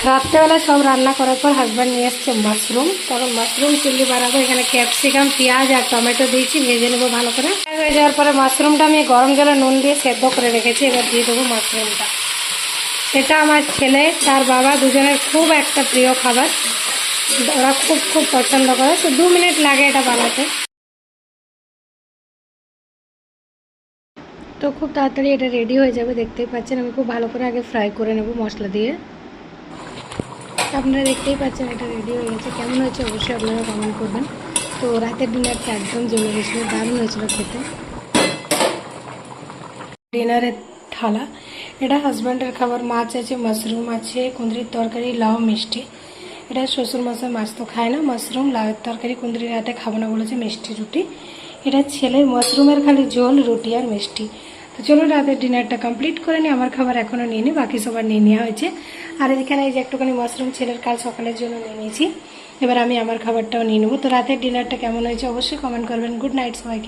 রাত্রেবেলা সব রান্না করার পর হাজব্যান্ড নিয়ে এসছে মাশরুম। তখন মাশরুম চিল্লি বানাবো। এখানে ক্যাপসিকাম, পেঁয়াজ আর টমেটো দিয়েছি, ভেজে নেবো ভালো করে। হয়ে যাওয়ার পরে মাশরুমটা আমি গরম জলে নুন দিয়ে সেদ্ধ করে রেখেছি। এবার দিয়ে দেবো মাশরুমটা। এটা আমার ছেলে, তার বাবা দুজনের খুব একটা প্রিয় খাবার। ওরা খুব খুব পছন্দ করে। তো 2 মিনিট লাগে এটা বানাতে। তো খুব তাড়াতাড়ি এটা রেডি হয়ে যাবে। দেখতেই পাচ্ছেন আমি খুব ভালো করে আগে ফ্রাই করে নেব মশলা দিয়ে। আপনারা দেখতেই পাচ্ছেন এটা রেডি হয়ে গেছে। কেমন হয়েছে অবশ্যই আপনারা কমেন্ট করবেন। তো রাতের ডিনারটা একদম জমে গেছিলো, দারুণ হয়েছিল খেতে। ডিনারের থালা, এটা হাজব্যান্ডের খাবার। মাছ আছে, মাশরুম আছে, কুঁদরির তরকারি, লাউ, মিষ্টি। এটা শ্বশুরমশাই মাছ তো খায় না, মাশরুম, লাউয়ের তরকারি, কুঁদরি রাতে খাবো না বলেছে, মিষ্টি রুটি। এটা ছেলের মাশরুমের খালি ঝোল, রুটি আর মিষ্টি। তো চলো রাতের ডিনারটা কমপ্লিট করে নিই। আমার খাবার এখনও নিয়ে নিই, বাকি সবার নিয়ে নেওয়া হয়েছে। আর এখানে এই যে একটুখানি মাশরুম ছেলের কাল সকালের জন্য নিয়ে নিয়েছি। এবার আমি আমার খাবারটাও নিয়ে নেবো। তো রাতের ডিনারটা কেমন হয়েছে অবশ্যই কমেন্ট করবেন। গুড নাইট সবাইকে।